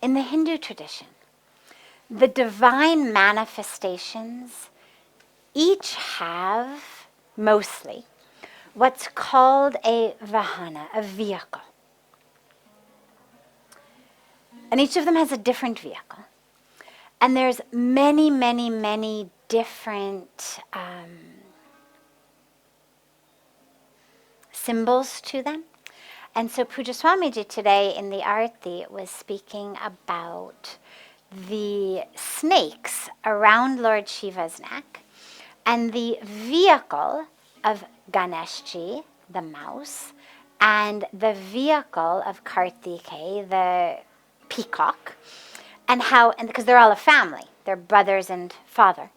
in the Hindu tradition, the divine manifestations each have, mostly, what's called a Vahana, a vehicle. And each of them has a different vehicle. And there's many, many, many different symbols to them. And so Puja Swamiji today in the Arti was speaking about the snakes around Lord Shiva's neck and the vehicle of Ganeshji, the mouse, and the vehicle of Kartikeya, the peacock, and how, and because they're all a family, they're brothers and father,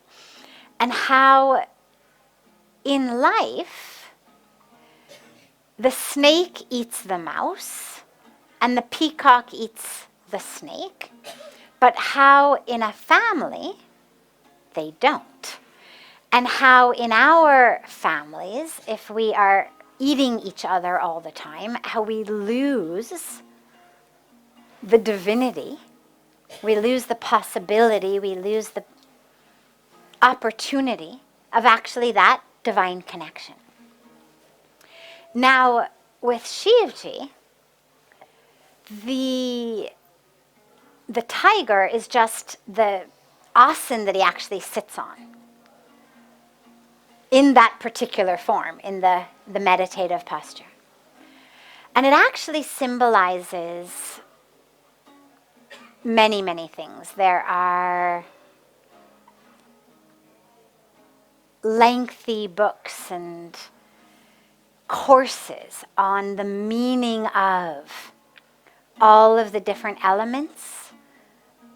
and how in life the snake eats the mouse and the peacock eats the snake, but how in a family they don't. And how in our families, if we are eating each other all the time, how we lose the divinity, we lose the possibility, we lose the opportunity of actually that divine connection. Now, with Shivji, the tiger is just the asan that he actually sits on in that particular form, in the meditative posture. And it actually symbolizes many, many things. There are lengthy books and courses on the meaning of all of the different elements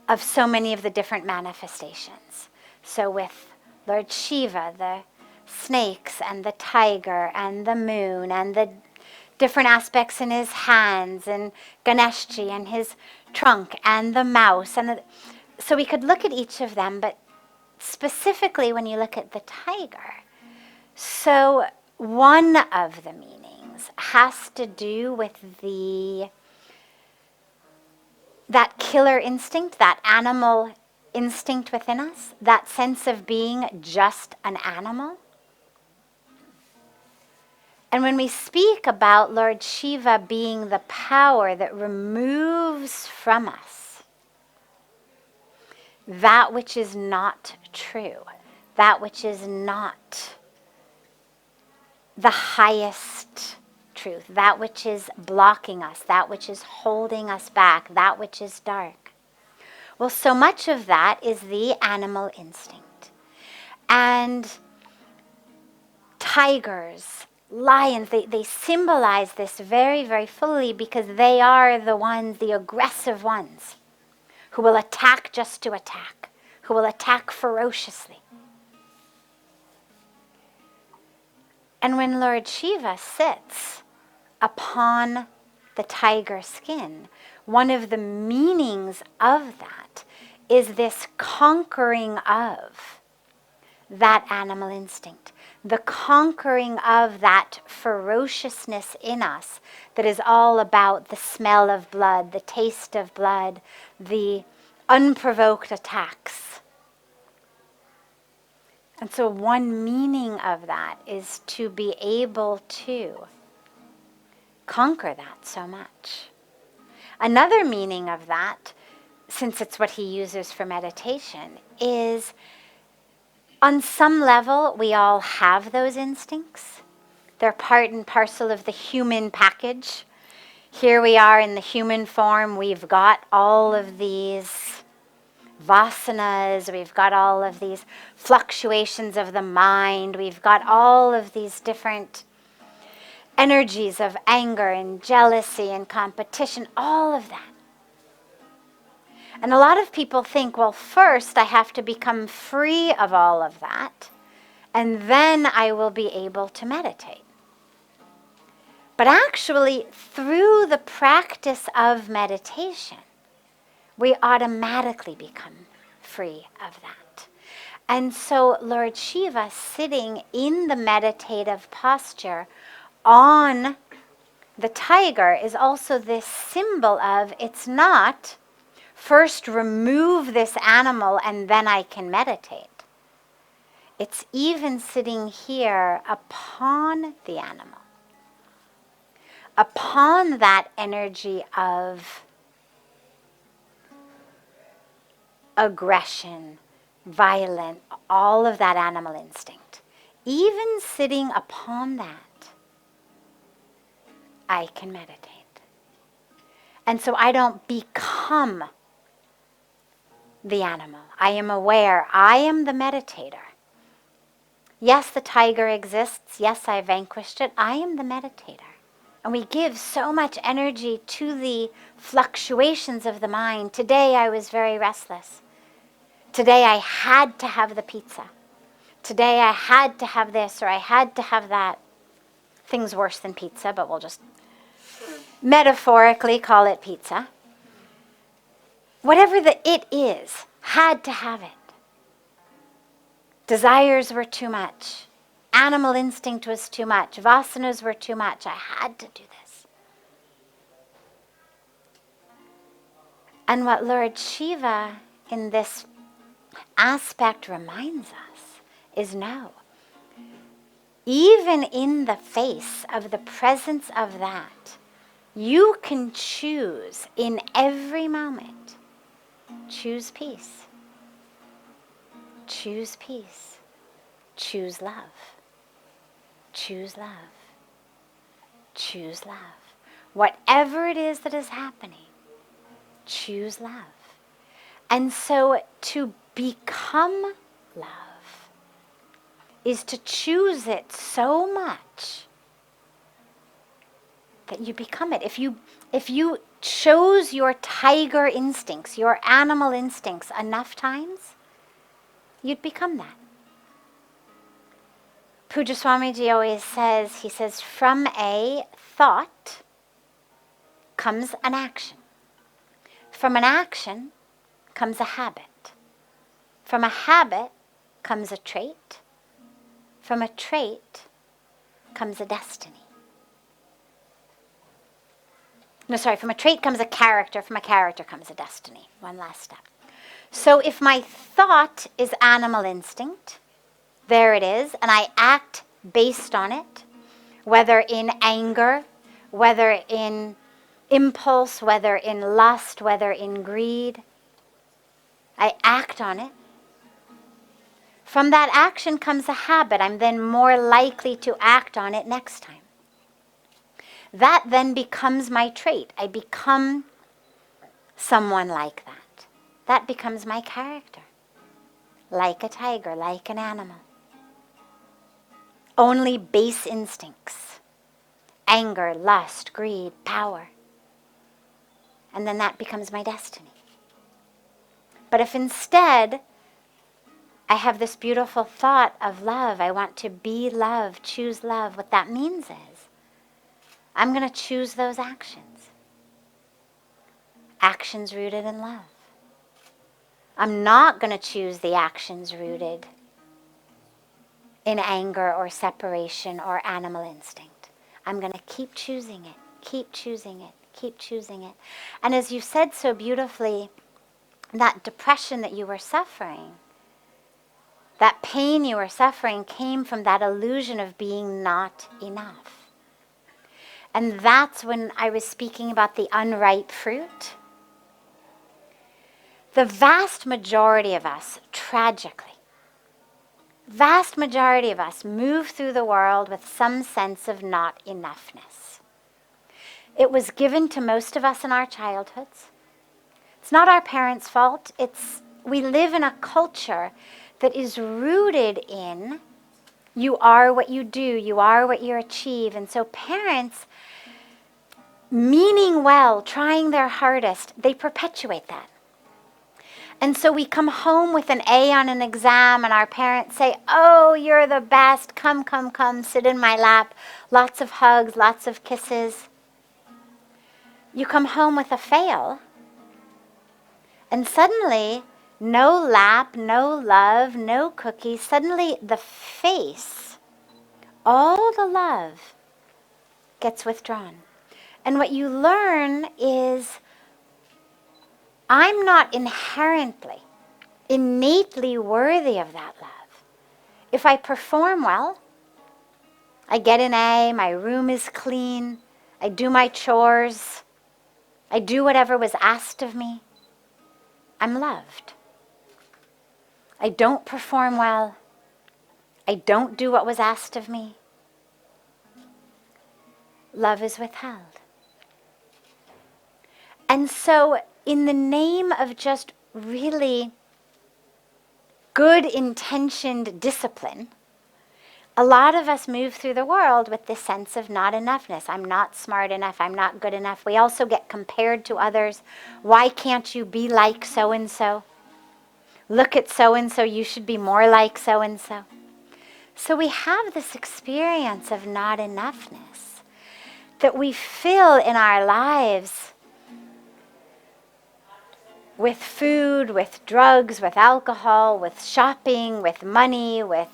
of so many of the different manifestations. So with Lord Shiva, the snakes and the tiger and the moon and the different aspects in his hands, and Ganeshji and his trunk and the mouse. So we could look at each of them, but specifically when you look at the tiger, so one of the meanings has to do with that killer instinct, that animal instinct within us, that sense of being just an animal. And when we speak about Lord Shiva being the power that removes from us that which is not true, that which is not the highest truth, that which is blocking us, that which is holding us back, that which is dark. Well, so much of that is the animal instinct. And tigers, lions, they symbolize this very, very fully because they are the ones, the aggressive ones, who will attack just to attack, who will attack ferociously. And when Lord Shiva sits upon the tiger skin, one of the meanings of that is this conquering of that animal instinct, the conquering of that ferociousness in us that is all about the smell of blood, the taste of blood, the unprovoked attacks. And so one meaning of that is to be able to conquer that so much. Another meaning of that, since it's what he uses for meditation, is on some level we all have those instincts. They're part and parcel of the human package. Here we are in the human form. We've got all of these vasanas, we've got all of these fluctuations of the mind, we've got all of these different energies of anger and jealousy and competition, all of that. And a lot of people think, well, first I have to become free of all of that, and then I will be able to meditate. But actually, through the practice of meditation, we automatically become free of that. And so Lord Shiva sitting in the meditative posture on the tiger is also this symbol of it's not first remove this animal and then I can meditate. It's even sitting here upon the animal, upon that energy of aggression, violent, all of that animal instinct. Even sitting upon that, I can meditate. And so I don't become the animal. I am aware. I am the meditator. Yes, the tiger exists. Yes, I vanquished it. I am the meditator. And we give so much energy to the fluctuations of the mind. Today I was very restless. Today I had to have the pizza. Today I had to have this or I had to have that. Things worse than pizza, but we'll just metaphorically call it pizza. Whatever the it is, had to have it. Desires were too much. Animal instinct was too much. Vasanas were too much. I had to do this. And what Lord Shiva in this aspect reminds us is no. Even in the face of the presence of that, you can choose in every moment. Choose peace. Choose peace. Choose love. Choose love. Choose love. Whatever it is that is happening, choose love. And so to become love is to choose it so much that you become it. If you chose your tiger instincts, your animal instincts enough times, you'd become that. Puja Swamiji always says, he says, from a thought comes an action. From an action comes a habit. From a habit comes a trait. From a trait comes a destiny. No, sorry, from a trait comes a character. From a character comes a destiny. One last step. So if my thought is animal instinct, there it is, and I act based on it, whether in anger, whether in impulse, whether in lust, whether in greed, I act on it. From that action comes a habit. I'm then more likely to act on it next time. That then becomes my trait. I become someone like that. That becomes my character. Like a tiger, like an animal. Only base instincts. Anger, lust, greed, power. And then that becomes my destiny. But if instead I have this beautiful thought of love, I want to be love, choose love, what that means is I'm going to choose those actions. Actions rooted in love. I'm not going to choose the actions rooted in anger or separation or animal instinct. I'm going to keep choosing it, keep choosing it, keep choosing it. And as you said so beautifully, that depression that you were suffering, that pain you were suffering came from that illusion of being not enough. And that's when I was speaking about the unripe fruit. The vast majority of us, tragically, vast majority of us move through the world with some sense of not enoughness. It was given to most of us in our childhoods. It's not our parents' fault. We live in a culture that is rooted in you are what you do, you are what you achieve. And so parents, meaning well, trying their hardest, they perpetuate that. And so we come home with an A on an exam and our parents say, oh, you're the best, come, sit in my lap. Lots of hugs, lots of kisses. You come home with a fail and suddenly no lap, no love, no cookies. Suddenly the face, all the love gets withdrawn. And what you learn is I'm not inherently, innately worthy of that love. If I perform well, I get an A, my room is clean, I do my chores, I do whatever was asked of me, I'm loved. I don't perform well, I don't do what was asked of me, love is withheld. And so, in the name of just really good intentioned discipline, a lot of us move through the world with this sense of not enoughness. I'm not smart enough. I'm not good enough. We also get compared to others. Why can't you be like so-and-so? Look at so-and-so. You should be more like so-and-so. So we have this experience of not enoughness that we fill in our lives with food, with drugs, with alcohol, with shopping, with money, with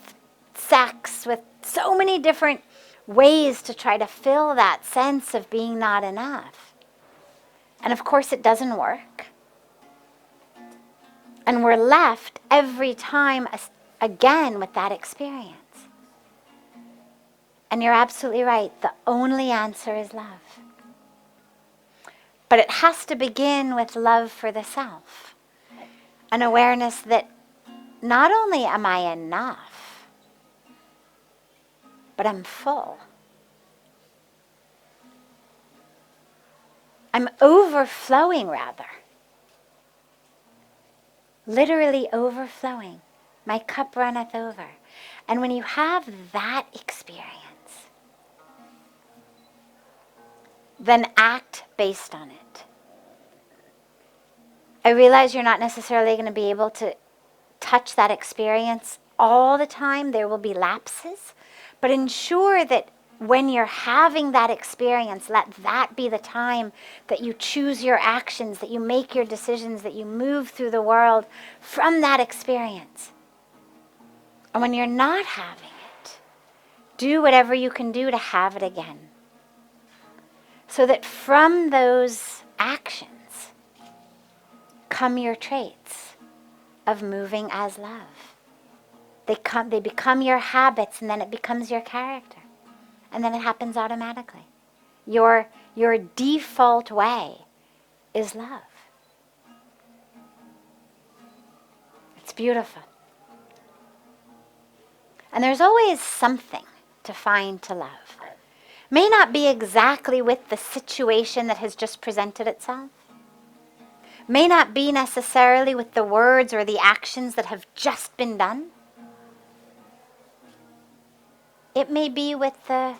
sex, with so many different ways to try to fill that sense of being not enough. And of course it doesn't work. And we're left every time again with that experience. And you're absolutely right. The only answer is love. But it has to begin with love for the self. An awareness that not only am I enough, but I'm full. I'm overflowing, rather. Literally overflowing. My cup runneth over. And when you have that experience, then act based on it. I realize you're not necessarily going to be able to touch that experience all the time. There will be lapses. But ensure that when you're having that experience, let that be the time that you choose your actions, that you make your decisions, that you move through the world from that experience. And when you're not having it, do whatever you can do to have it again. So that from those actions come your traits of moving as love. They become your habits, and then it becomes your character. And then it happens automatically. Your default way is love. It's beautiful. And there's always something to find to love. May not be exactly with the situation that has just presented itself. May not be necessarily with the words or the actions that have just been done. It may be with the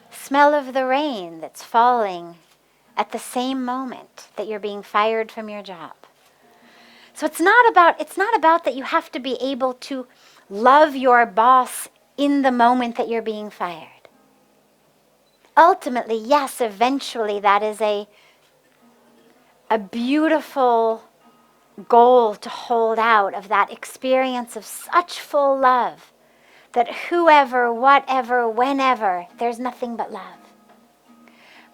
smell of the rain that's falling at the same moment that you're being fired from your job. So it's not about that you have to be able to love your boss in the moment that you're being fired. Ultimately, yes, eventually that is a beautiful goal to hold out, of that experience of such full love that whoever, whatever, whenever, there's nothing but love.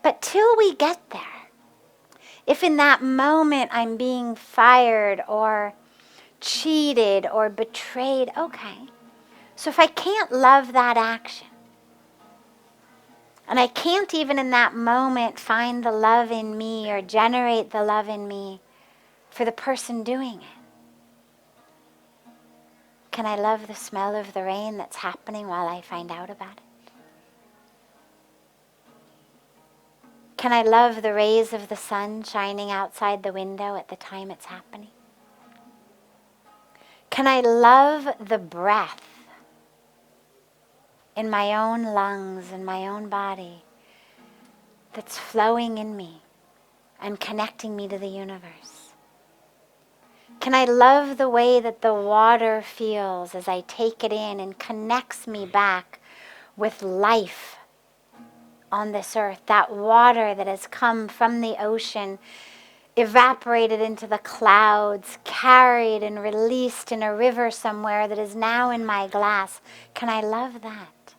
But till we get there, if in that moment I'm being fired or cheated or betrayed, okay. So if I can't love that action, and I can't even in that moment find the love in me or generate the love in me for the person doing it, can I love the smell of the rain that's happening while I find out about it? Can I love the rays of the sun shining outside the window at the time it's happening? Can I love the breath in my own lungs and my own body that's flowing in me and connecting me to the universe? Can I love the way that the water feels as I take it in and connects me back with life on this earth? That water that has come from the ocean, evaporated into the clouds, carried and released in a river somewhere that is now in my glass. Can I love that?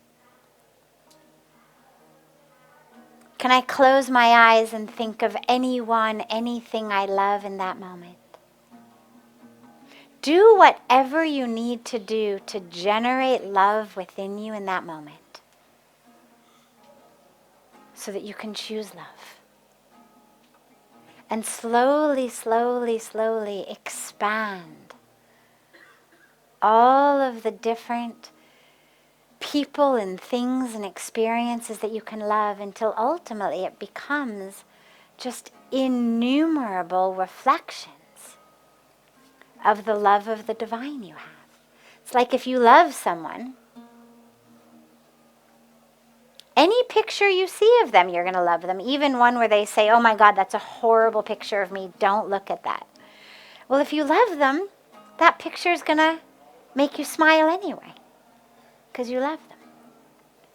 Can I close my eyes and think of anyone, anything I love in that moment? Do whatever you need to do to generate love within you in that moment so that you can choose love. And slowly, slowly, slowly expand all of the different people and things and experiences that you can love until ultimately it becomes just innumerable reflections of the love of the divine you have. It's like if you love someone, any picture you see of them, you're going to love them. Even one where they say, oh my God, that's a horrible picture of me. Don't look at that. Well, if you love them, that picture is going to make you smile anyway because you love them,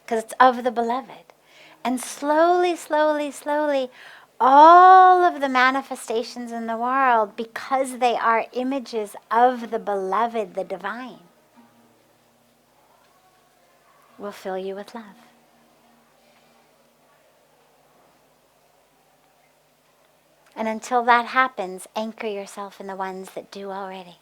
because it's of the beloved. And slowly, slowly, slowly, all of the manifestations in the world, because they are images of the beloved, the divine, will fill you with love. And until that happens, anchor yourself in the ones that do already.